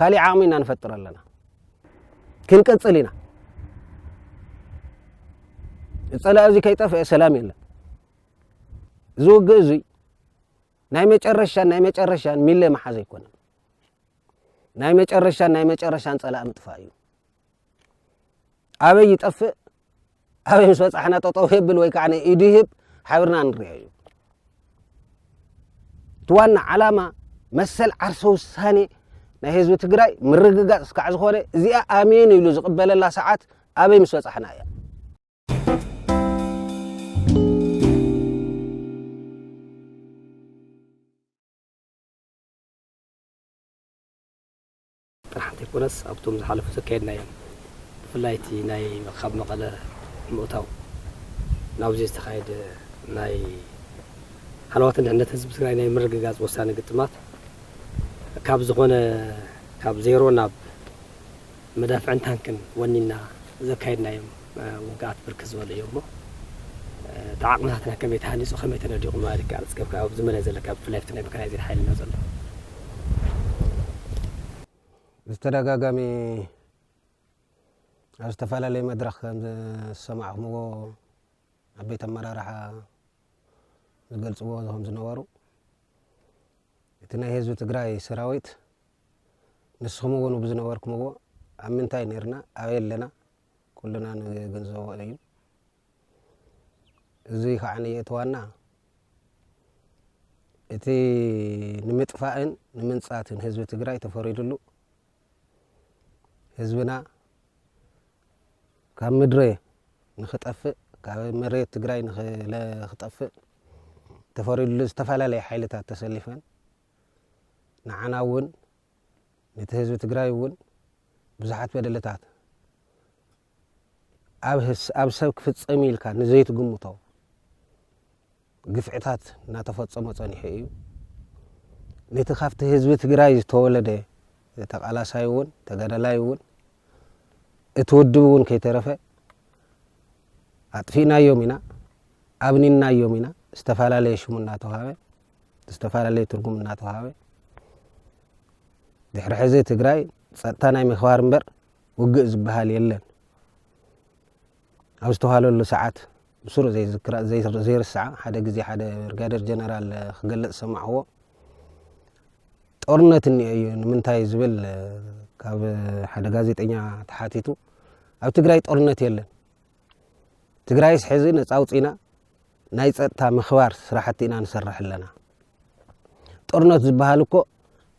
خالي عامينا نفطر لنا كن قصلينا الصلاه ازي كيطفئ سلام يلا زوج ازي ناي مጨረሻን ሚለ ማሐዘ ይኮነ ናይ መጨረሻን ጸላእ ምጥፋዩ አበይ ይጠፍእ አበይ መስዋዕና ጠጠው ይብል ወይ ካዕነ ይድህብ ሓብርና ንሪያዩ ትዋና ዓላማ መሰል ዓርሶ ውሳኔ ናይ ህዝቢ ትግራይ ምርግጋጽ እስካዕ ዝኾነ እዚኣ ኣሜን ይብሉ ዝቕበለላ ሰዓት አበይ መስዋዕና እያ ጥራሕቲ ኮነስ ኣብቶም ዝሓለፉ ተካይድና እዮም ብፍላይቲ ናይ መኻብ መቐለ ምእታው ናብዚ ዝተኻየደ ናይ ሓለዋትን ድሕነት ህዝቢ ትግራይ ናይ ምርግጋጽ ወሳነ ግጥማት ካብ ዝኾነ ካብ ዜሮ ናብ መዳፍዕን ታንክን ወኒና ዘካይድና እዮም ውግኣት ብርክ ዝበሉ እዮም ሞ ተዓቕምናትና ከመይ ተሃኒፁ ከመይ ተነዲቑ ማለት ይከኣል ዝገብካ ኣብ ዝመነ ዘለካ ብፍላይ ናይ መካናይዝድ ሓይልና ዘሎ ዝተደጋጋሚ ኣብ ዝተፈላለየ መድረኽ ከም ዝሰማዕኹምዎ ዓበይቲ ኣመራርሓ ዝገልጽዎ ከም ዝነበሩ እቲ ናይ ህዝቢ ትግራይ ሰራዊት ንስኹም እውን ብዝነበርኩምዎ ኣብ ምንታይ ነርና ኣበይ ኣለና ኩልና ንገንዘቦ እዩ እዚ ከዓኒ የተዋና እቲ ንምጥፋእን ንምንጻትን ህዝቢ ትግራይ ተፈሪድሉ ህዝብና ካብ ምድረ ንኽጠፍእ ካብ መሬት ትግራይ ንኽጠፍእ ተፈሪድሉ ዝተፈላለየ ሓይልታት ተሰሊፈን ንዓና እውን ነቲ ህዝቢ ትግራይ እውን ብዙሓት በደለታት ኣብ ሰብ ክፍጸም ኢልካ ንዘይትግምቶ ግፍዕታት እናተፈጸመ ጸኒሑ እዩ ነቲ ካብቲ ህዝቢ ትግራይ ዝተወለደ ተቃላሳይ እውን ተጋዳላይ እውን እቲ ውድብ እውን ከይተረፈ ኣጥፊናዮም ኢና ኣብኒናዮም ኢና ዝተፈላለየ ሽሙ እናተውሃበ ዝተፈላለየ ትርጉም እናተውሃበ ድሕሪ ሕዚ ትግራይ ጸጥታ ናይ ምኽባር እምበር ውግእ ዝበሃል የለን ኣብ ዝተውሃለሉ ሰዓት ብስሩዕ ዘይርስዓ ሓደ ግዜ ሓደ ብርጋዴር ጀነራል ክገለጽ ሰማዕዎ ጦርነት እንእዩ ንምንታይ ዝብል ካብ ሓደ ጋዜጠኛ ተሓቲቱ ኣብ ትግራይ ጦርነት የለን ትግራይስ ሕዚ ነፃ አውፂና ናይ ጸጥታ ምኽባር ስራሕቲ ኢና ንሰርሕ ኣለና ጦርነት ዝበሃል እኮ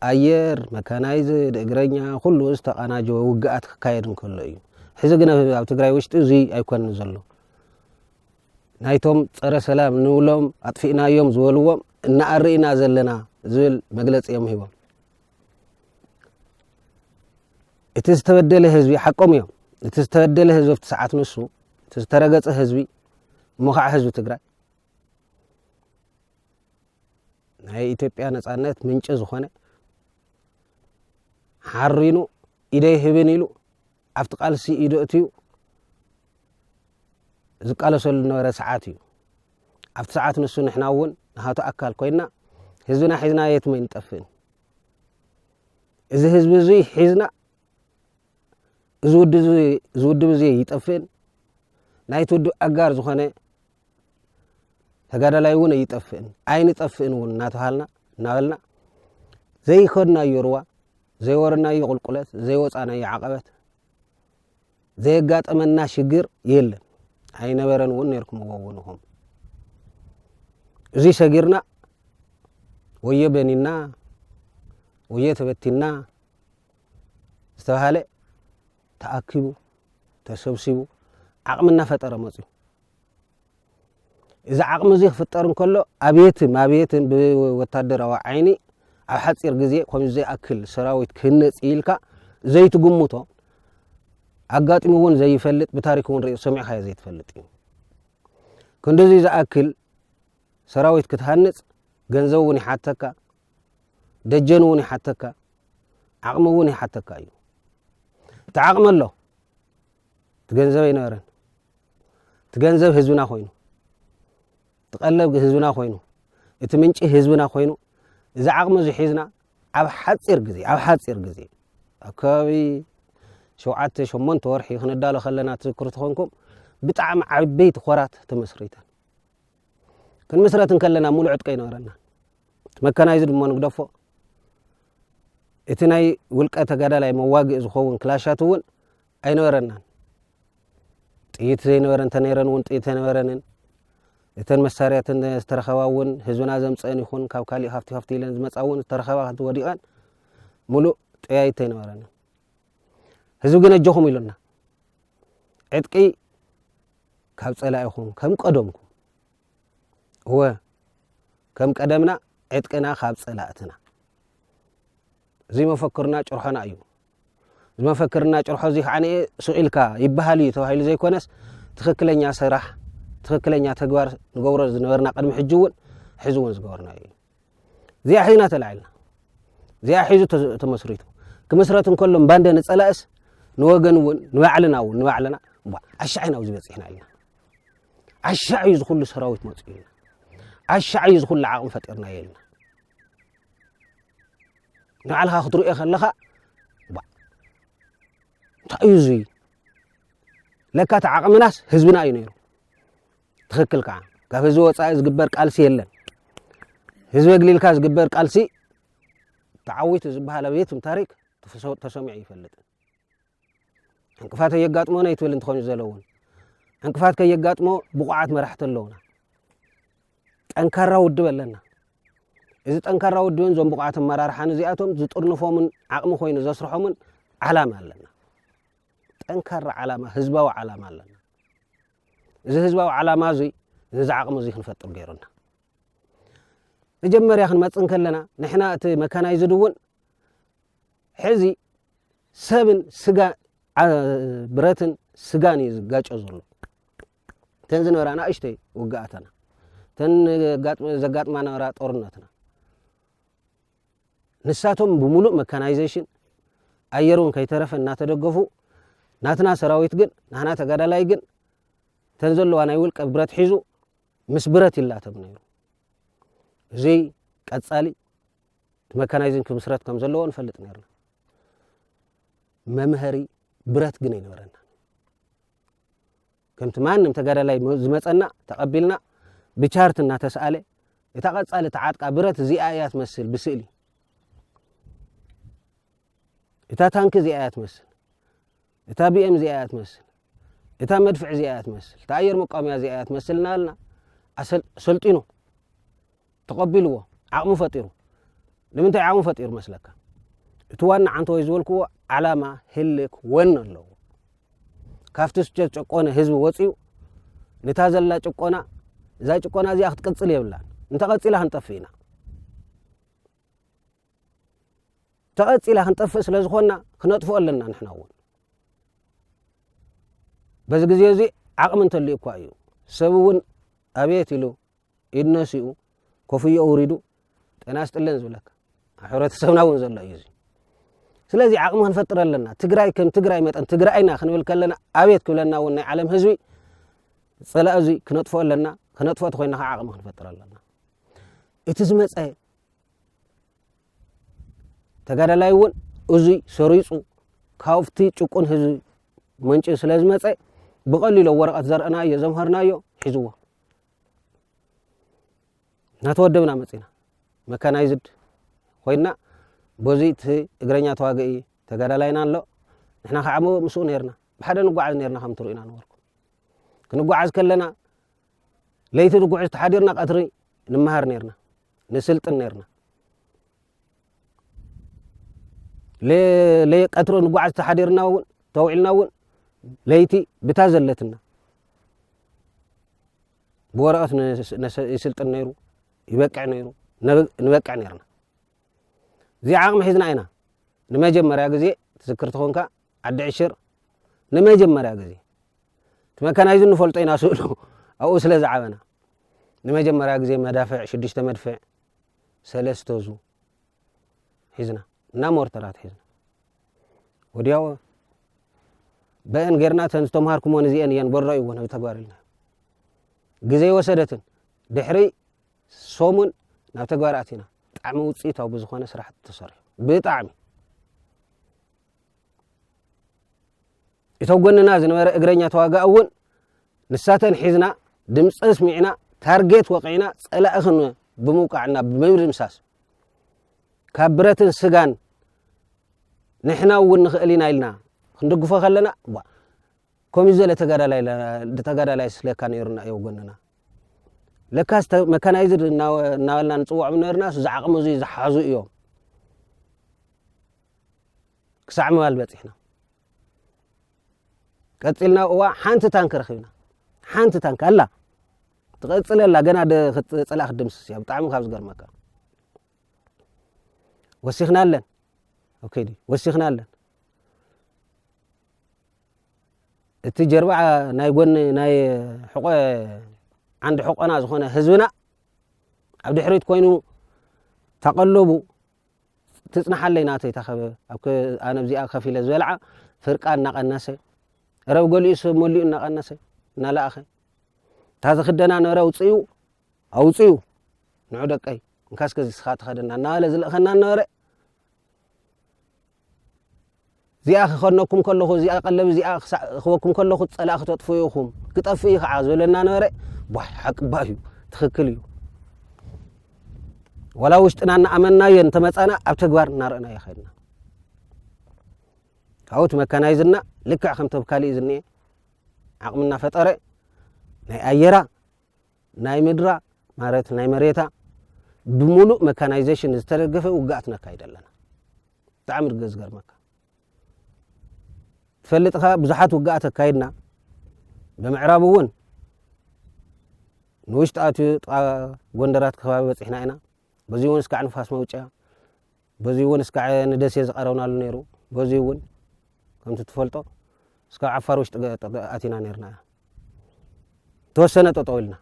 ኣየር መካናይዝድ እግረኛ ኩሉ ዝተቐናጀወ ውግኣት ክካየድ እንከሎ እዩ ሕዚ ግን ኣብ ትግራይ ውሽጢ እዚ ኣይኮነን ዘሎ ናይቶም ጸረ ሰላም ንብሎም ኣጥፊእናዮም ዝበልዎም እናኣርኢና ዘለና ዝብል መግለጽ እዮም ሂቦም እቲ ዝተበደለ ህዝቢ ሓቆም እዮም እቲ ዝተበደለ ህዝቢ ኣብቲ ሰዓት ንሱ እቲ ዝተረገጸ ህዝቢ እሞኻዕ ህዝቢ ትግራይ ናይ ኢትዮጵያ ነጻነት ምንጭ ዝኾነ ሓሪኑ ኢደይ ህብን ኢሉ ኣብቲ ቃልሲ ኢዱ እትዩ ዝቃለሰሉ ነበረ ሰዓት እዩ ኣብቲ ሰዓት ንሱ ንሕና እውን ንሃቱ ኣካል ኮይና ህዝብና ሒዝና የትመ ይንጠፍእን እዚ ህዝቢ እዚ ሒዝና እዚ ውድብ እዚ ይጠፍእን ናይቲ ውድብ ኣጋር ዝኾነ ተጋዳላይ እውን ይጠፍእን ኣይንጠፍእን እውን እናተባሃልና እናበልና ዘይኸድናዮ ሩዋ ዘይወረናዮ ቁልቁለት ዘይወፃናዮ ዓቐበት ዘየጋጠመና ሽግር የለን ኣይነበረን እውን ነርኩምዎ እውን ኢኹም እዚ ሸጊርና ወየ በኒና ወየ ተበቲና ዝተባሃለ ተኣኪቡ ተሰብሲቡ ዓቕምና ፈጠረ መፅዩ እዚ ዓቕሚ እዚ ክፍጠር እንከሎ ኣብየትን ብወታደራዊ ዓይኒ ኣብ ሓፂር ግዜ ከምዚ ዘይኣክል ሰራዊት ክህነፅ ኢልካ ዘይትግምቶ ኣጋጢሙ እውን ዘይፈልጥ ብታሪክ እውን ርእዮ ሰሚዕካዮ ዘይትፈልጥ እዩ ክንደዚ ዝኣክል ሰራዊት ክትሃንፅ ገንዘብ እውን ይሓተካ ደጀን እውን ይሓተካ ዓቕሚ እውን ይሓተካ እዩ እቲ ዓቕሚ ኣሎ እቲ ገንዘብ ኣይነበረን እቲ ገንዘብ ህዝብና ኮይኑ እቲ ቀለብ ህዝብና ኮይኑ እቲ ምንጪ ህዝብና ኮይኑ እዚ ዓቕሚ እዚ ሒዝና ኣብ ሓፂር ግዜ أكابي شوعات شمنت ورحي خندالو خلنا تذكرتكم بطعم عبيت خورات تمسريتن كن مسرتن كلنا مولو عدقي نورنا مكنايزد مو نقدفو اتناي ولقه تغدالاي مواغي زخون كلاشات ون اي نورنا ጥይት ዘይነበረን ተነይረን ውን ጥይት ተነበረንን እተን መሳርያትን ዝተረኸባውን ህዝብና ዘምፀን ይኹን ካብ ካሊ ሃፍቲ ኢለን ዝመጻውን ዝተረኸባ ወዲቃን ሙሉእ ጥያይት ተነበረን ህዝብ ግን እጀኹም ኢሉና ዕጥቂ ካብ ጸላኢኹም ከም ቀደምኩም ከም ቀደምና ዕጥቅና ካብ ጸላእትና እዚ መፈክርና ጭርሖና እዩ ዝመፈክርና ጭርሖ እዚ ኻኒ ሱኢልካ ይበሃል እዩ ተባሂሉ ዘይኮነስ ትክክለኛ ስራሕ ትክክለኛ ተግባር ንገብሮ ዝነበርና ቀድሚ ሕጂ እውን ሕዚ እውን ዝገበርና እዩ እዚኣ ሒዝና ተላዒልና እዚኣ ሒዙ ተመስሪቱ ክመስረት እንከሎ ባንደ ንጸላእስ ንወገን እውን ንባዕልና ኣሻዕና ኣብዚ በፂሕና ኢና ኣሻዕ እዩ ዝኩሉ ሰራዊት መፅኡ ኢልና ኣሻዕ እዩ ዝኩሉ ዓቕሚ ፈጢርና ኢልና ንባዕልኻ ክትሪኦ ከለኻ ታዩዙ ለካ ተዓቅምናስ ህዝብና እዩ ነይሩ ትክክል ከዓ ካብ ህዝቢ ወፃኢ ዝግበር ቃልሲ የለን ህዝቢ ግሊልካ ዝግበር ቃልሲ ተዓዊት ዝበሃል ቤት ታሪክ ተሰሚዑ ይፈልጥ እንቅፋት የጋጥሞ ነው ይትብል እንትኾኑ ዘለውን እንቅፋት ከየጋጥሞ ብቑዓት መራሕቲ ኣለውና ጠንካራ ውድብ ኣለና እዚ ጠንካራ ውድብን ዞም ብቑዓት መራርሓን እዚኣቶም ዝጥርንፎምን ዓቅሚ ኮይኑ ዘስርሖምን ዓላማ ኣለና ጠንካራ ዓላማ ህዝባዊ ዓላማ ኣለና እዚ ህዝባዊ ዓላማ እዚ ንዝዓቅም እዚ ክንፈጥር ገይሩና መጀመርያ ክንመፅን ከለና ንሕና እቲ መካናይዝድ እውን ሕዚ ሰብን ስጋ ብረትን ስጋን እዩ ዝጋጨ ዘሎ ተን ዝነበራ ንእሽተይ ውግኣተና ተን ዘጋጥማ ነበራ ጦርነትና ንሳቶም ብሙሉእ መካናይዜሽን ኣየሩን ከይተረፈ እናተደገፉ ናትና ሰራዊት ግን ናህና ተጋዳላይ ግን ተንዘለዋ ናይ ውልቀ ብረት ሒዙ ምስ ብረት ይላተም ነይሩ እዚ ቀጻሊ መካናይዝን ክምስረት ከም ዘለዎ ንፈልጥ ነርና መምሃሪ ብረት ግን ይነበረና ከምቲ ማንም ተጋዳላይ ዝመፀና ተቀቢልና ብቻርት እናተሰኣለ እታ ቀጻሊ ተዓጥቃ ብረት እዚኣ እያ ትመስል ብስእሊ እታ ታንክ እዚኣ እያ ትመስል እታ ቢኤም እዚኣ እያ ትመስል እታ መድፍዕ እዚኣ እያ ትመስል እታ ኣየር መቃወሚያ እዚኣ እያ ትመስልና ኣለና ሰልጢኑ ተቀቢልዎ ዓቅሙ ፈጢሩ ንምንታይ ዓቅሙ ፈጢሩ መስለካ እቲ ዋና ዓንተ ወይ ዝበልክዎ ዓላማ ህልክ ወን ኣለዎ ካብቲ ጨቆነ ህዝቢ ወፂኡ ነታ ዘላ ጨቆና እዛ ጨቆና እዚኣ ክትቅፅል የብላን እንተቐፂላ ክንጠፍእ ኢና ተቐፂላ ክንጠፍእ ስለ ዝኾንና ክነጥፍኦ ኣለና ንሕና እውን በዚ ግዜ እዚ ዓቅሚ እንተልዩ እኳ እዩ ሰብ እውን ኣቤት ኢሉ ኢድነሲኡ ኮፍዮ ውሪዱ ጤና ስጥልን ዝብለካ ሕብረተሰብና እውን ዘሎ እዩ እዚ ስለዚ ዓቅሚ ክንፈጥር ኣለና ትግራይ ከም ትግራይ መጠን ትግራይና ክንብል ከለና ኣቤት ክብለና እውን ናይ ዓለም ህዝቢ ፀላእ እዚ ክነጥፍኦ ኣለና ክነጥፍኦ ተኮይና ከዓ ዓቅሚ ክንፈጥር ኣለና እቲ ዝመፀ ተጋዳላይ እውን እዙይ ሰሪፁ ካብቲ ጭቁን ህዝቢ መንጭ ስለ ዝመፀ ብቐሊሉ ወረቐት ዘርአናዮ ዘምሃርናዮ ሒዝዎ ናተወደብና መፂና መካናይዝድ ኮይና በዚ እቲ እግረኛ ተዋግኢ ተጋዳላይና ኣሎ ንሕና ከዓ ምስኡ ነርና ብሓደ ንጓዓዝ ነርና ከም ትርእና ነበርኩም ክንጓዓዝ ከለና ለይቲ ንጉዕዝ ተሓዲርና ቀትሪ ንምሃር ነርና ንስልጥን ነርና ቀትሪ ንጓዓዝ ተሓዲርና እውን ተውዒልና እውን ለይቲ ብታ ዘለትና ብወረቐት ይስልጥን ነይሩ ይበቅዕ ነይሩ ንበቅዕ ነርና እዚ ዓቅሚ ሒዝና ኢና ንመጀመርያ ግዜ ትዝክርቲ ኮንካ ዓዲ ዕሽር ንመጀመርያ ግዜ መካናይዙ ንፈልጦ ኢና ስእሉ ኣብኡ ስለ ዝዓበና ንመጀመርያ ግዜ መዳፍዕ 6 መድፍዕ 3 ዙ ሒዝና እና ሞርተራት ሒዝና ወዲያው በእን ጌርና ተንስተምሃርኩሞን እዚአን እየን በረዩ እውን ተግባር ኢልና ግዜ ወሰደትን ድሕሪ ሶሙን ናብ ተግባር ኣቲና ብጣዕሚ ውፅኢታዊ ብዝኾነ ስራሕ ተሰሪሑ ብጣዕሚ يتوجننا زنبرة إجرينا تواجعون نساتن حزنا دمس اسمعنا تارجت وقعنا سألا أخنو بموقعنا بمبر مساس كبرة سجان نحنا ونخلينا إلنا خندق فخلنا كم يزال تجارة لا يسلك كان يرنا يوجننا لكاست مكان يزر ناولنا نصوع من الناس زعق مزي زحزو يوم كسع مالبت إحنا قتلنا وا حانت تانكر خينا حانت تانك الله تقتل لا جنا ده طلع خدمس يا بطعم خابز غرمك وسخنا لنا اوكي دي وسخنا لنا التجربة ناي قن ناي حق عند حقنا زخنا حزبنا عبد حريت كوينو تقلبوا تصنح لنا تيتخب انا بزي اخفي لزلعه فرقا نقنسه رب قوليس مولي نقنسه نالا اخي هذا خدنا نرى اوصيو نعودك اي نكاس كزي سخات خدنا نالا زل خنا نرى زي اخ خنكم كلكم زي اقلب زي اخ خوكم كلكم صلاخ تطفيوكم كطفي خعاز ولنا نرى حق بايو تخكليو ولا وشتنا امنا ينتمصنا اب تغبار نارنا يخدنا كاوت مكانايزنا لكع خم تبكالي زني عقمنا فطره ناي ايرا ناي مدرا مارت ناي مريتا بمولو ميكانايزيشن استرغفه وقعتنا كايدلنا تعمر غزغر مكا تفلطها بزحات وقعت كايدنا بمعرابون نوشتاتو غندرات كباب بصحنا اينا بزيون اسكع نفاس موچا بزيون اسكع ندسي زقرونالو نيرو بزيون كم تتفلطو اسكع عفار وشت اتينا نيرنا توسنه تطولنا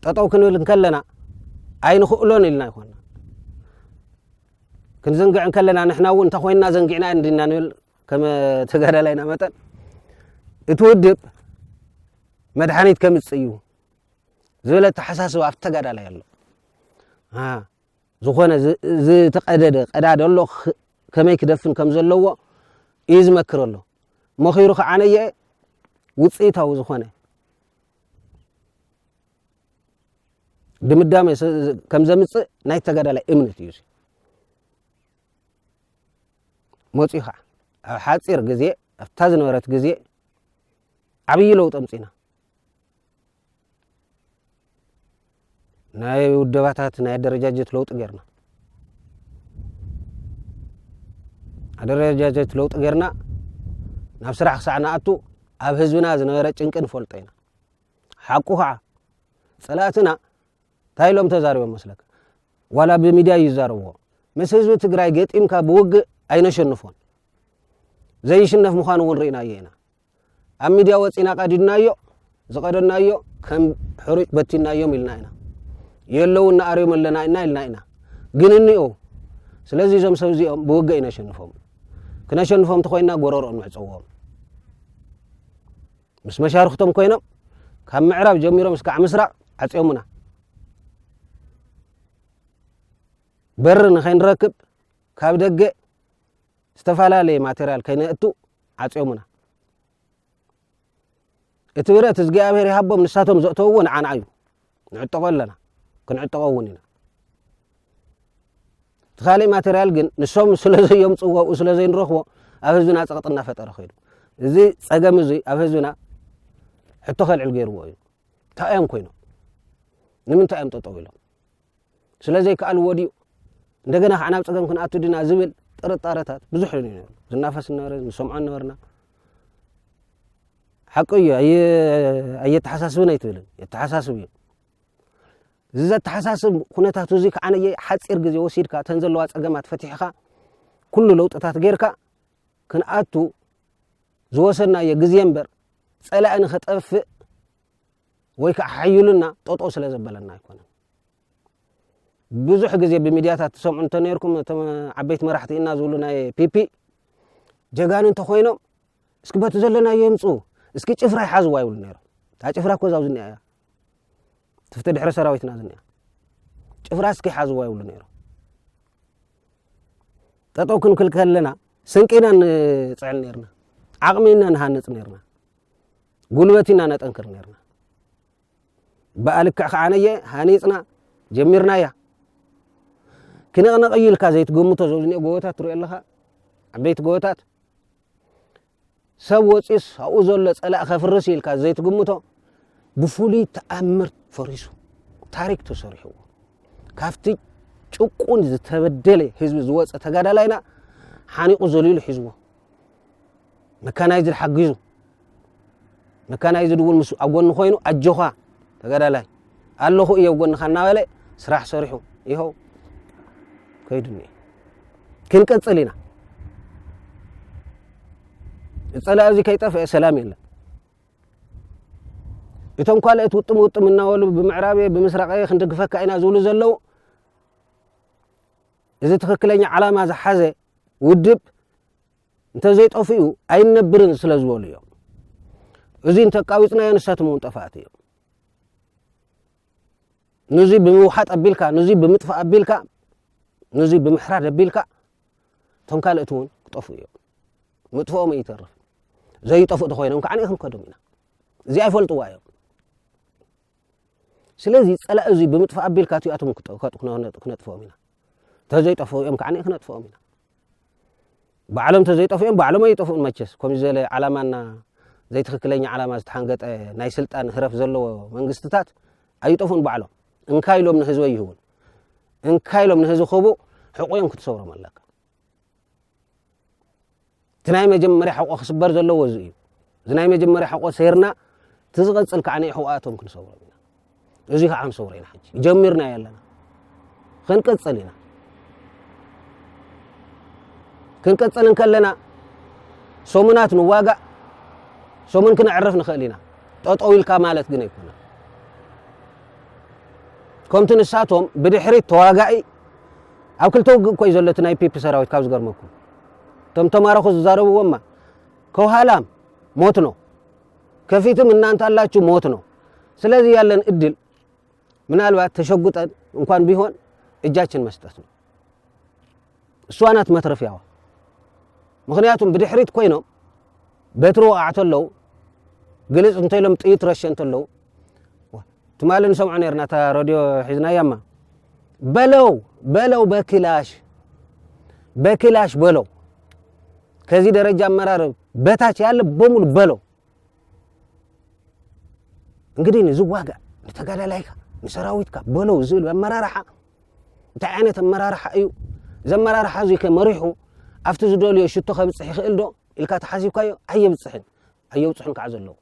تطو كنول نكلنا عين خؤلون لنا يكون كنزنقع نكلنا نحنا وانت خوينا زنقعنا عندنا نقول كما تقال علينا مثلا اتودب مدحانيت كم تصيو زوله تحساسو افتقاد على يالله ها زخونه زي تقدد قداد الله كما يكدفن كم زلوا يزمكر الله مخيرو خعنيه وصيتاو زخونه دمدامه كم زمص ناي تقاد على امنت يوسي موصيخا حاصير غزي افتاز نورت غزي عبي لو طمصينا ناي ودباتات ناي درجاجت لوط غيرنا درجاجت لوط غيرنا ناب سرح سعنا اتو اب حزبنا زنوره ጭንቅን ፈልጠይና حقها صلاتنا تايلوم تزاريو مسلك ولا بميديا يزارو مس حزب تግራይ ገጢምካ بوግ አይነሸንፎን ዘይሽነፍ مخانو ونرينا يينا ام ميديا وصينا قادድናዮ زقدናዮ كم حرق بتينايوم ይልናይና يلونا أريم لنا إنا جن النيو سلازي جم سوزيهم بوجينا شنفهم كنا شنفهم تخوينا قرار معصوهم مش مشار ختم كوينا كم معرب جميرهم مسكع مسرع عصيومنا بر نخين ركب كاب دقة استفعلا لي ماتيريال كينا اتو عصيومنا اتبرا تزقي أبيري هبهم نساتهم زقتوون عن عيو نعتقل لنا كنعتقوننا تخالي ماتيريال جن نسوم سلازي يوم صوا وسلازي نروحوا أفزنا سقطنا فترة خير زي سجام زي أفزنا حتى خل الجير واي تأيم كوينه نمن تأيم تطويله سلازي كأل وديو ندقنا حنا بسجام كنا أتودينا زبل طرطارتات بزحلنا زنافس النار نسمع النارنا حقيقة أي تحسسون يتولن يتحسسون زي تحساسب كنتاتو زي كأنا حصير غزي وسيدكا تنزلوا صقمات فتحخا كل لوطታት غيركا كناتو زوسنا يغزي امبر صلاأن خطف ويك حيلنا طوطو سلازبلنا يكون بزح غزي بميدياتات تسمعوا انت نيركم عبيت مرحتينا زولنا بيبي جغان انت خوينو اسكبات زلنا يمصو اسكي ጭፍራ ይحازوا يقول نير تا ጭፍራ كو زاو زنيا تفتح حرس سراويتنا زنيا ጭፍራ اسكي حازوا يقول نير تطو كن كل كلنا سنكينا نصعل نيرنا عقمينا نهانص نيرنا قلبتنا نطنكر نيرنا بقالك خعنيه هانيصنا جميرنا يا كنا نقيلك زيت قمتو زولني غوتات تري لها عبيت غوتات سب وصيس او زول صلا خفرس يلك زيت قمتو بفولي تأمر فريسو تاريخ تسرحو كافتي ጭቁን ዝተበደለ ህዝብ ዝወፀ ተጋዳላይና ሓኒቁ ዘሊሉ ሒዝዎ መካናይዝ ሓግዙ መካናይዝ ድውን ምስ አጎን ኮይኑ አጆኻ ተጋዳላይ ኣለኹ እየ ጎንኻ እናበለ ስራሕ ሰሪሑ ይኸው ከይዱኒ ክንቀጽል ኢና እጸላዚ ከይጠፍአ ሰላም የለን እቶም ካልኦት ውጥም እናወሉ ብምዕራብ ብምስራቅ ክንደግፈካ ኢና ዝብሉ ዘለው እዚ ትክክለኛ ዓላማ ዝሓዘ ውድብ እንተ ዘይጠፍኡ ኣይነብርን ስለ ዝበሉ እዮም እዚ እንተቃዊፅናዮ ንሳቶም ጠፋእት እዮም ነዚ ብምውሓጥ ኣቢልካ ነዚ ብምጥፋእ ኣቢልካ ነዚ ብምሕራድ ኣቢልካ ቶም ካልኦት እውን ክጠፍኡ እዮም ምጥፎኦም ይተርፍ ዘይጠፍኡ ኮይኖም ከዓ ንኢኹም ከዶም ኢና እዚ ኣይፈልጥዋ እዮም ስለዚ ፀላእ እዚ ብምጥፋእ ኣቢልካ ትያቶም ክነጥፎኦም ኢና ተዘይጠፍኦም ከዓ ንኢኽነጥፎኦም ኢና بعلم تزيطفهم بعلم يطفون ماتشس كم زي علامنا زي تخكلين علامة تحنقت ناي سلطان هرف زلوا منقستات أيطفون بعلم إن كايلو من هزوي يهون إن كايلو من هزو خبو حقوقهم كتصور ملاك تنايم جمري حقوق خسبر زلوا وزي زنايم جمري حقوق سيرنا تزغل سلك عني حقوقاتهم كنصور منا زي عم صورين حج جمرنا يلا خنقصلنا كنقصل كلنا سومنات نواقع سومن كنا عرفنا خلينا طويل كمالت جن يكون كنت نساتهم بدحري تواقعي او كل توق كويس زلتنا بي سراويت كاوز غرمكم تم تمارخو زارو وما كوهالام موت ነው ከፊትም እናንተ አላችሁ ሞት ነው ስለዚህ ያለን እድል ምናልባት ተሸጉጠን እንኳን ቢሆን እጃችን መስጠት ነው እሷናት መትረፊያዋ ምክንያቱም ብድሕሪት ኮይኖም በትሮ አዕተለው ግልጽ እንተሎም ጥይት ረሸንተለው ትማልን ሰምዑ ነርና ታ ራዲዮ ሒዝና ያማ በለው በክላሽ በለው ከዚህ ደረጃ አመራር በታች ያለ በሙሉ በለው እንግዲህ ንዝዋጋ ተጋዳላይካ ንሰራዊትካ በለው ዝል አመራራሓ እንታይ ዓይነት አመራራሓ እዩ ዘመራራሓ እዚ ከመሪሑ after the dolly should talk about Hildo, Ilka Hasikayo, I am saying, I use some Kazalo.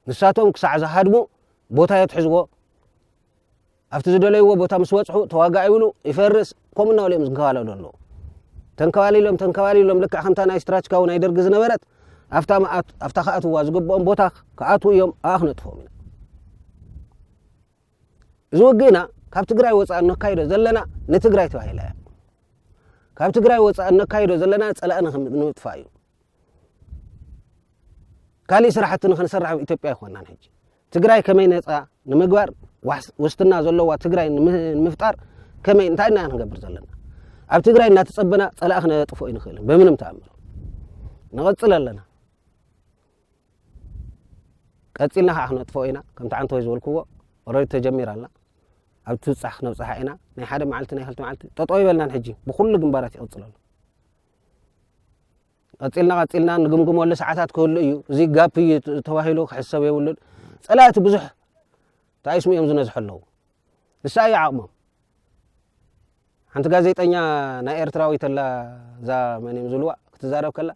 The Satom Xaza Hadmo, Botayat his war. After the dolly, Botam Swatch, Toagaulu, if Eris, common olims Gala don't know. Tankawalilum, the Kahantana Strachka, neither Giznaverat. After Hatu was good bomb Botak, Kaatuyum, Ahnet for me. Zugina, Captigrai was a Nakaida Zelena, Nittigrai to Hila. ካብ ትግራይ ወፃእና ካይዶ ዘለና ጸላእና ንምጥፋዩ ካሊ ስራሕትን ክንሰርሕ ኢትዮጵያ ይኮንና ሕጂ ትግራይ ከመይ ነፃ ንምግባር ወስትና ዘለዋ ትግራይ ንምፍጣር ከመይ እንታይ ኢና ክንገብር ዘለና ኣብ ትግራይ እናተጸበና ጸላእ ክነጥፎ ይንኽእል በምንም ተኣምር ንቐጽል ኣለና ቀጽልና ክነጥፎ ኢና ከምቲ ዓንተ ዝበልክዎ ኦልሬዲ ተጀሚራልና ኣብ ትጻሕ ነብጻሕ ኢና ናይ ሓደ መዓልቲ ናይ ክልተ መዓልቲ ጠጠው ይበልና ሕጂ ብኩሉ ግንባራት ይቕጽል ኣሎ ቀጽልና ንግምግመሉ ሰዓታት ክህሉ እዩ እዚ ጋፕ ተዋሂሉ ክሕሰብ የብሉን ጸላእቲ ብዙሕ ታይስሙ እዮም ዝነዝሐለው ንሳ እዩ ዓቕሞም ሓንቲ ጋዜጠኛ ናይ ኤርትራዊት ኣላ እዛ መን እዮም ዝብልዋ ክትዛረብ ከላ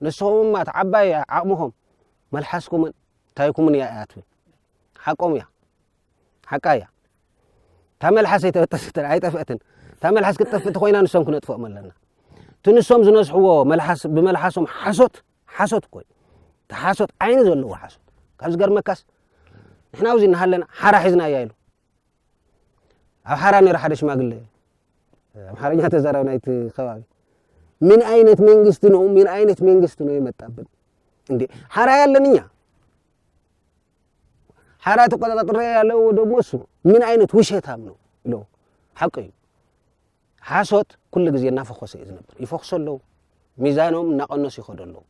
ንስኹም ተዓባይ ዓቕምኹም መልሓስኩምን ታይኩምን እያ እያ ትብል ሓቆም እያ ሓቃ እያ تعمل حسيت تستر عيت أفئتن تعمل حس كتفت خوينا نسوم كنا تفوق ملنا تنسوم زناس هو ملحس بملحسهم حسوت كوي تحسوت عين زلوا حسوت كاز قر مكاس إحنا عاوزين نحلنا حرا حزنا يايلو أو حراني راح أدش ما قل لي حراني تزارو نايت خوابي من أينة من أينة يمتابن عندي حرا يالنيا حرات قطعة لو دموسو من عينة وشيت همنو حقي حاسوت كل جزء نافخ وسيز نبر يفخص له ميزانهم ناقنس يخدلو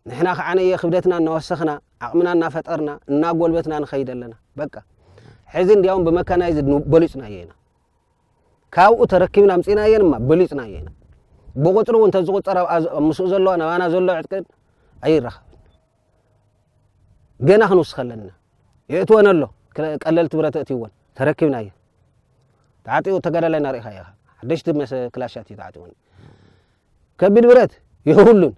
نحنا خعنيه خبدتنا نوسخنا عقمنا نفترنا ناقولبتنا نخيد لنا بقى حزن دياوم بمكانايز بليصنا يينا كاو تركبنا مصينا يينما بليصنا يينا بقطرو انت زقطر مسو زلو انا زلو عتقد اي رخ جنا خنوس خلنا يتونلو قللت برتاتيون تركبنا يه تعطيو تقدلنا ريخا يا حدشت مس كلاشاتي تعطيون كبد برت يهولن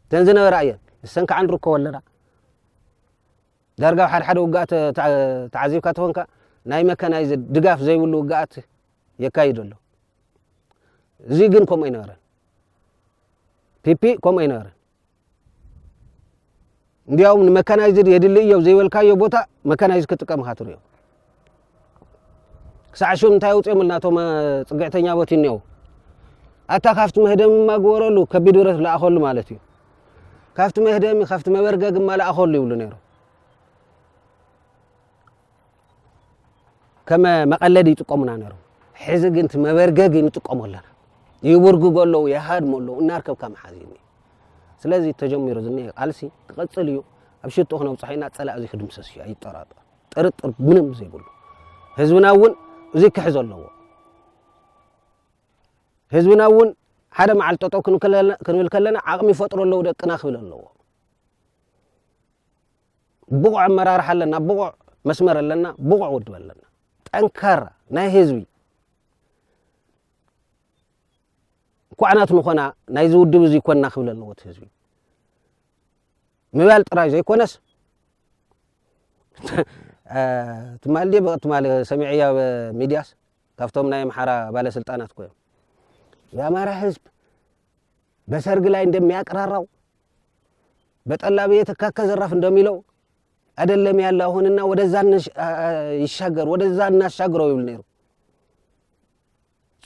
تنزنا رايا السنك عن ركو ولا دارغا حد وقات تعذيب كاتونكا ناي ميكانايز دغاف زي ولو وقات يكايدلو زي ግን كوم اينارن ፒፒ كوم اينارن እንዲያውም መካናይዝ የድልየው ዘይወልካዮ ቦታ መካናይዝ ከተቀም ኻትሪዮ ሳዕሹም ታይውጥ የምልናቶም ጽግዕተኛ ቦቲን ነው አታ ካፍት መህደም ማግወረሉ ከቢድ ብረት ላአኸሉ ማለት እዩ ካፍት መህደም ካፍት መበርገግ ማላአኸሉ ይብሉ ነይሩ ከመ መቀለድ ይጥቆሙና ነይሩ ሕዚ ግን መበርገግ ይጥቆሙልና ይወርጉጎሎ ያሃድሞሎ እናርከብ ከም ሓዚኒ ስለዚህ ተጀምሮ ዝኔ ቃልሲ ክቀጽል እዩ ኣብ ሽቶ ሆነው ፀሐይና ጸላእ እዚ ክድምሰስ እዩ አይጠራጠር ጥርጥር ምንም ዘይብሉ ህዝብናውን እዚ ክሕዝ ኣለዎ ህዝብናውን ሓደ መዓልቲ ጠጠው ክንብል ከለና ዓቕሚ ይፈጥሮ ኣለዎ ደቅና ክብል ኣለዎ ብቑዕ ኣመራርሓ ኣለና ብቑዕ መስመር ኣለና ብቑዕ ውድብ ኣለና ጠንካራ ናይ ህዝቢ ኳዕናት ንኾና ናይ ዝውድብ እዚ ይኮንና ክብል ኣለዎ ህዝቢ ምባል ጥራይ ዘይኮነስ ትማልዲ በቅትማል ሰሚዕያ ሚዲያስ ካፍቶም ናይ አምሓራ ባለስልጣናት ኮይም የአማራ ህዝብ በሰርግ ላይ እንደሚያቀራራው በጠላ ቤት ከከዘራፍ እንደሚለው አይደለም ያለ አሁንና ወደዛ ይሻገር ወደዛ እናሻግረው ይብል ነይሩ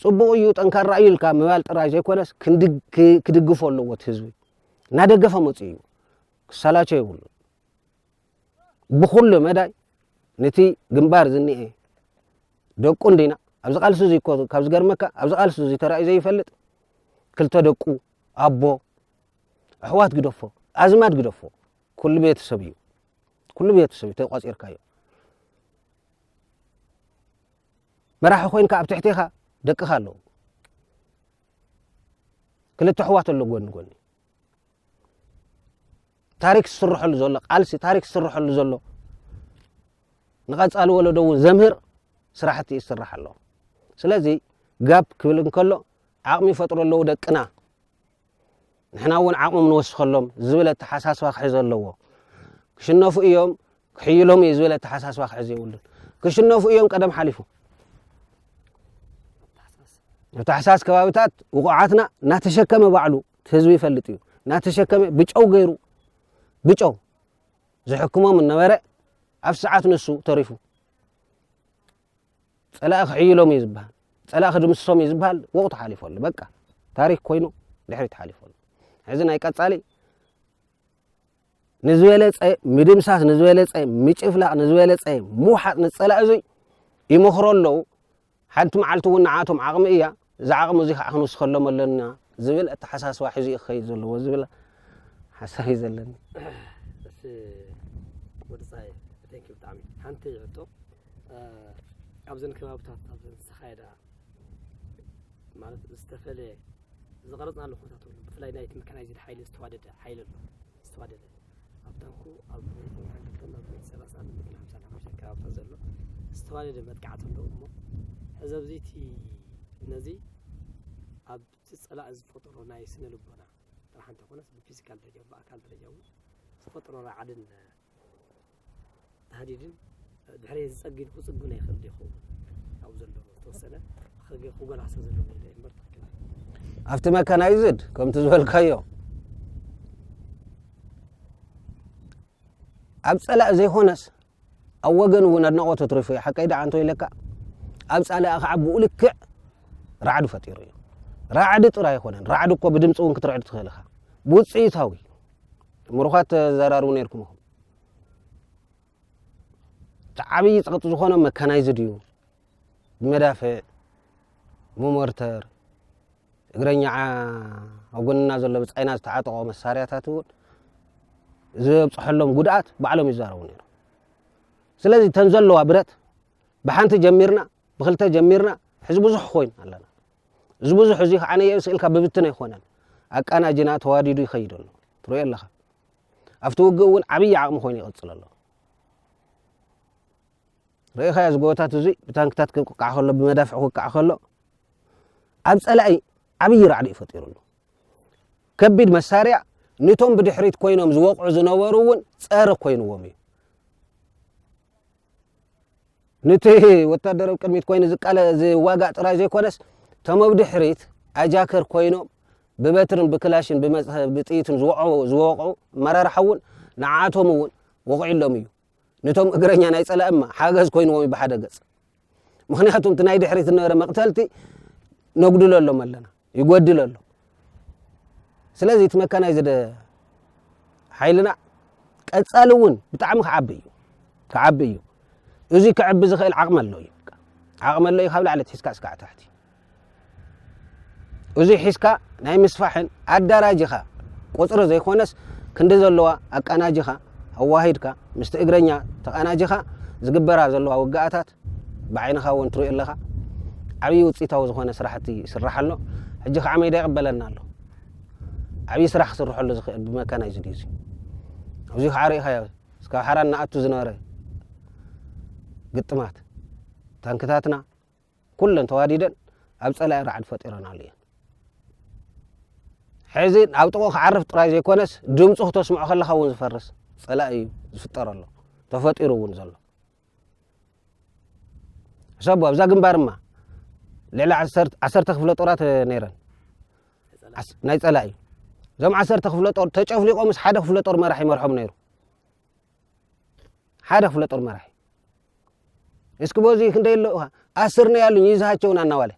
ጽቡቅ እዩ ጠንካራ ይልካ ምባል ጥራይ ዘይኮነስ ክድግፎ ኣለዎ ህዝቢ እናደገፈ መጽዩ ክሳላቸው ይብሉ بخل مداي نتي جنبار زني إيه دقون دينا أبز قال سوزي كابز جرمكا أبز قال سوزي ترى إذا يفلت كل تدقو أبو أحوات قدفو أزمات قدفو كل بيت سبيو كل بيت سبيو تقاس إركايو مراح أخوين كعب تحتيها دق خالو كل التحوات اللي قولني تاريخ السرح اللي زلق قالسي تاريخ السرح اللي زلق نقاط قالوا ولا دو زمهر سراحتي السرح الله سلازي جاب كبلن كله عقمي فطر الله دقنا نحنا وين عقم نوسخ لهم زبله تحساس واخ الله كشنفوا يوم كحيلهم يزبله تحساس واخ حزي يولد كشنفوا يوم قدم حلفوا تحساس كبابتات وقعاتنا ناتشكم بعلو تهزوي يفلطيو ناتشكم بيچو غيرو بيچو زي حكومه من نبره اف ساعات نسو تريفو صلاخ حيلهم يزبال صلاخ دمسهم يزبال وقت حالفول بقى تاريخ كوينو دحريت حالفول حزن ايقصالي نزويلص مدمساس نزويلص ميچفلا نزويلص موحات نصلا ازي يمخرلو حنت معلتو ونعاتهم عقم ايا زعقم زي خنوس خلم لنا زبل التحساس واحد يخي زلو زبل حساي زلني بس ودصاي ثانك يو تعمي حنت يعطو ابزن كبابتات ابزن سخايدا ማለት استفل زغرضنا له خطاتو بفلاي نايت مكان يزيد حيل استوادد حيل استوادد ابتنكو اب كما بيسراسا 55 كبابتا زلو استوادد متقعت له امو حزبزيتي نزي اب تصلا از فطر ناي سنه لبنا راح انت كونس بفيزيكال درجه باكال درجه فطر عدن تهديدن دحري زصقد كصقنا يخلد يخو او زلو توسنه خغي خوغل حسن زلو مرت افت ميكانايزد كم تزول كايو ابصلا زي هونس او وغن ونادنقو تترفي حقيدا عنتو يلكا ابصلا اخعب ولك رعد فطيرو رعد طرا يخونن رعد እኮ بدمصون كترعد تخلخ بوصيتاوي مرخات زرارو نيركم تعبي صقط زخونه ميكانايزد يو بمدافع ممرتر እግረኛ አጎንና ዘሎ በጻይና ዝተዓጠቆ መሳርያታት ዝበጽሐሎም ጉድኣት ባዕሎም ይዛረቡ ነይሩ ስለዚህ ተንዘለዋ ብረት ብሓንቲ ጀሚርና ብክልተ ጀሚርና ሕዚ ብዙሕ ኮይን ኣለና እዚ ብዙሕ እዚ ከዓ የስእልካ ብብትነ ይኮነን ኣቃናጅና ተዋዲዱ ይኸይድ ኣሎ ትሪኦ ኣለኻ ኣብቲ ውግእ እውን ዓብይ ዓቕሚ ኮይኑ ይቕፅል ኣሎ ርኢኻ እዚ ጎቦታት እዚ ብታንክታት ክቃዕ ከሎ ብመዳፍዕ ክቃዕ ከሎ ኣብ ጸላኢ ዓብይ ራዕዲ ይፈጢሩሉ ከቢድ መሳርያ ነቶም ብድሕሪት ኮይኖም ዝወቕዑ ዝነበሩ እውን ፀረ ኮይንዎም እዩ ነቲ ወታደራዊ ቅድሚት ኮይኑ ዝቃለ ዝዋጋእ ጥራይ ዘይኮነስ ቶም ኣብ ድሕሪት ኣጃከር ኮይኖም ብበትርን ብክላሽን ብጥይትን ዝወቕዑ መራርሓ እውን ንዓቶም እውን ወቂዕሎም እዩ ነቶም እግረኛ ናይ ጸላእ እማ ሓገዝ ኮይንዎም ብሓደ ገጽ ምክንያቱም እቲ ናይ ድሕሪት ዝነበረ መቕተልቲ ነጉድለሎም ኣለና ይጎድል ኣሎ ስለዚ እቲ መካናይዝድ ሓይልና ቀጻሊ እውን ብጣዕሚ ክዓቢ እዩ እዚ ክዕቢ ዝኽእል ዓቕሚ ኣሎ እዩ ዓቕሚ ኣሎ እዩ ካብ ላዕሊ ሒዝካ እስካዕ ታሕቲ እዚ ሒዝካ ናይ ምስፋሕን ኣዳራጅኻ ቁፅሪ ዘይኮነስ ክንዲ ዘለዋ ኣቃናጅኻ ኣዋሂድካ ምስቲ እግረኛ ተቃናጅኻ ዝግበራ ዘለዋ ውግኣታት ብዓይንኻ እውን ትሪኦ ኣለኻ ዓብይ ውፅኢታዊ ዝኾነ ስራሕቲ ይስራሕ ኣሎ ሕጂ ከዓ ሜዳ ይቕበለና ኣሎ ዓብይ ስራሕ ክስርሐሉ ዝኽእል ብመካናይዝድ እዩ ኣብዚ ከዓ ርኢኻዮ እስካብ ሓራን ንኣቱ ዝነበረ ግጥማት ታንክታትና ኩለን ተዋዲደን ኣብ ጸላኢ ራዕዲ ፈጢረናሉ እየን ሕዚ ኣብ ጥቑ ክዓርፍ ጥራይ ዘይኮነስ ድምፁ ክተስምዖ ከለኻ እውን ዝፈርስ ጸላኢ እዩ ዝፍጠር ኣሎ ተፈጢሩ እውን ዘሎ ሰቦ ኣብዛ ግንባርማ ልዕሊ 10 ክፍለ ጦራት ነይረን ናይ ጸላኢ እዞም 10 ክፍለ ጦር ተጨፍሊቆምስ ሓደ ክፍለ ጦር መራሒ ይመርሖም ነይሩ ሓደ ክፍለ ጦር መራሒ እስኪ በዚ ክንደይ ኣሎ 10 ነው ያሉኝ ይዛሃቸውን አናዋለ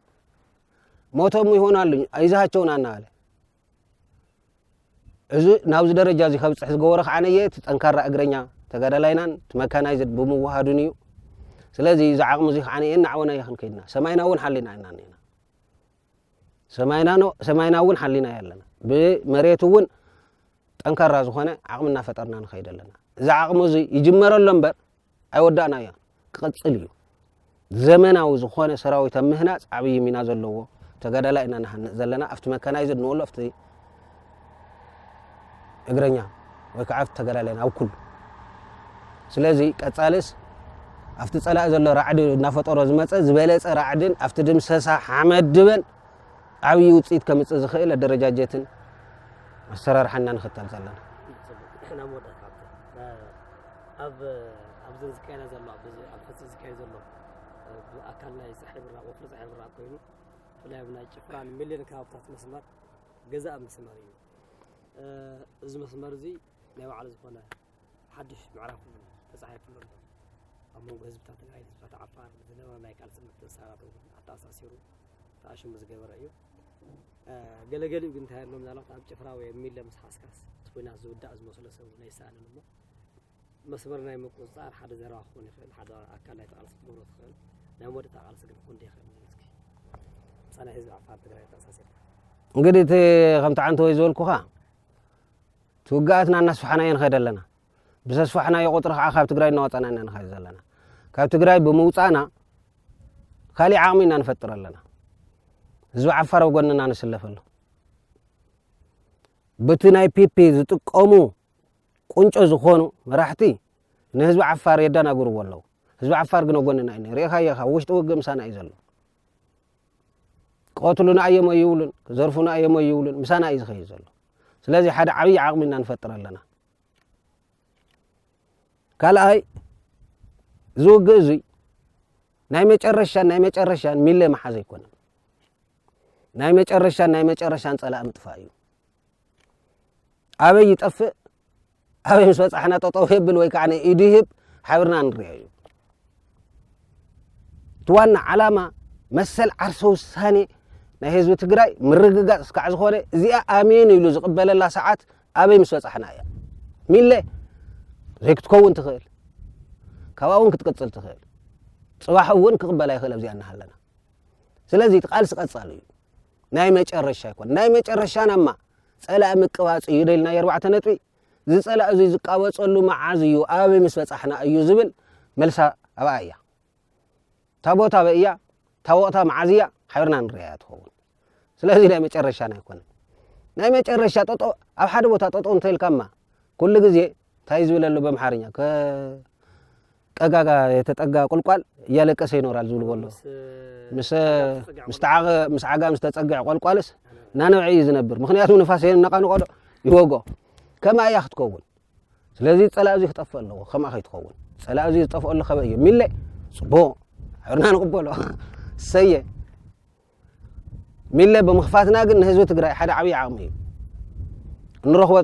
ሞቶም ይሆናሉኝ ይዛሃቸውን አናዋለ እዚ ናብዚ ደረጃ እዚ ከብጽሕ ዝገበረ ከዓነየ ጠንካራ እግረኛ ተጋዳላይናን መካናይዝድ ብምዋሃዱን እዩ ስለዚ ዝዓቕሙ እዚ ከዓነየ እናዕወና ይኽን ከይድና ሰማይና እውን ሓሊና ኢና ነና ሰማይና እውን ሓሊና ያለና ብመሬት እውን ጠንካራ ዝኾነ ዓቕምና ፈጠርና ንኸይድ ኣለና እዚ ዓቕሙ እዚ ይጅመረሎ እምበር ኣይወዳእና እያ ክቕፅል እዩ ዘመናዊ ዝኾነ ሰራዊት ምህናፅ ዓብይ ሚና ዘለዎ ተጋዳላይና ንሃንፅ ዘለና ኣብቲ መካናይዝድ ንወሎ ኣብቲ እግረኛ ወይ ከዓ ኣብቲ ተጋዳላይና ኣብ ኩሉ ስለዚ ቀጻልስ ኣብቲ ጸላእ ዘሎ ራዕዲ እናፈጠሮ ዝመፀ ዝበለፀ ራዕድን ኣብቲ ድምሰሳ ሓመድበን ዓብይ ውፅኢት ከምፅእ ዝኽእል ኣደረጃጀትን ኣሰራርሓና ንኽተል ዘለና ኣብዚ ዝካየዳ ዘሎ ኣብ ፈሲ ዝካየድ ዘሎ ኣካል ናይ ፀሓይ ብራቅ ወፍሪ ፀሓይ ብራቅ ኮይኑ ብፍላይ ኣብ ናይ ጭፍራን ሚሊዮን ከባብታት መስመር ገዛእ መስመር እዩ እዚ መስመር እዚ ናይ ባዕሉ ዝኾነ ሓድሽ ምዕራፍ ተፃሒፉሉ ኣሎ ኣብ መንጎ ህዝብታት ትግራይ ህዝብታት ዓፋር ዝነበረ ናይ ቃልሲ ምትእስሳራት ኣተኣሳሲሩ ተኣሽሙ ዝገበረ እዩ ገለገሊኡ ግን እንታይ ኣሎ ምናልባት ኣብ ጭፍራ ወይ ሚለ ምስ ሓስካስ ኩናት ዝውዳእ ዝመስሎ ሰብ ናይ ይሰኣንን እሞ መስመር ናይ ምቁፅፃር ሓደ ዘረባ ክኾን ይኽእል ሓደ ኣካል ናይ ተቓልሲ ክገብሮ ትኽእል ናይ መወዳእታ ቃልሲ ግን ክኾን ይኽእል እስኪ ምሳና ህዝቢ ዓፋር ትግራይ ተኣሳሲርካ እንግዲህ እቲ ከምቲ ዓንተ ወይ ዝበልኩኻ ትውጋኣትና እናስፋሕና እየ ንኸይድ ኣለና ብተስፋሕናዮ ቁጥሪ ከዓ ካብ ትግራይ እናወፃና ኢና ንኸይድ ዘለና ካብ ትግራይ ብምውፃእና ካሊእ ዓቕሚ ኢና ንፈጥር ኣለና ህዝቢ ዓፋር ኣብ ጎንና ንስለፍ ኣሎ በቲ ናይ ፒፒ ዝጥቀሙ ቁንጮ ዝኾኑ መራሕቲ ንህዝቢ ዓፋር የዳናግርዎ ኣለዉ ህዝቢ ዓፋር ግን ጎንና ኢና ርኢኻዮ ኢኻ ውሽጢ ውግእ ምሳና እዩ ዘሎ ቀትሉና እየሞ ይብሉን ዘርፉና እየሞ ይብሉን ምሳና እዩ ዝኸይድ ዘሎ ስለዚ ሓደ ዓብይ ዓቕሚ ኢና ንፈጥር ኣለና ካልኣይ ዝውግእ እዙይ ናይ መጨረሻን ሚለ መሓዝ ኣይኮነን ናይ መጨረሻን ጸላእ ምጥፋእ እዩ ኣበይ ይጠፍእ ኣበይ ምስ በፃሕና ጠጠው የብል ወይ ከዓ ኢዱ ይህብ ሓቢርና ንሪኦ እዩ እቲ ዋና ዓላማ መሰል ዓርሰ ውሳኔ ናይ ህዝቢ ትግራይ ምርግጋፅ እስካዕ ዝኾነ እዚኣ ኣሜን ኢሉ ዝቕበለላ ሰዓት ኣበይ ምስ በፃሕና እያ ሚለ ዘይክትከውን ትኽእል ካብኣ እውን ክትቅፅል ትኽእል ፅባሕ እውን ክቕበላ ይኽእል ኣብዚኣ እናሃለና ስለዚ እቲ ቃልሲ ቀጻሊ እዩ ናይ መጨረሻ ይኮን ናይ መጨረሻ ናማ ፀላእ ምቅባጽ እዩ ደልና የ4 ነጥቢ ዝፀላእ እዚ ዝቃወጸሉ መዓዝ እዩ ኣበይ ምስ በጻሕና እዩ ዝብል መልሳ ኣብኣ እያ ታቦታ በእያ ታወቕታ መዓዝያ ሓይርና ንርያ ትኸውን ስለዚ ናይ መጨረሻ ናይኮነ ናይ መጨረሻ ጠጦ ኣብ ሓደ ቦታ ጠጦ እንተልካማ ኩሉ ግዜ ታይ ዝብለሉ በመሓርኛ ቀጋጋ የተጠጋ ቁልቋል እያለቀሰ ይኖራል ዝብልዎ ምስ ዓጋ ምስ ተጸግዐ ቁልቋልስ ናነብዒ ዝነብር ምክንያቱም ንፋስ ነቃንቆዶ ይወጎ ከማ እያ ክትከውን ስለዚ ፀላእ እዚ ክጠፍእ ኣለዎ ከማ ከይትኸውን ፀላእ እዚ ዝጠፍአሉ ኸበ እዩ ሚለ ጽቡቕ ሓይርና ንቕበሎ ሰየ ሚለ ብምኽፋትና ግን ንህዝቢ ትግራይ ሓደ ዓብዪ ዓቕሚ እዩ እንረኽቦ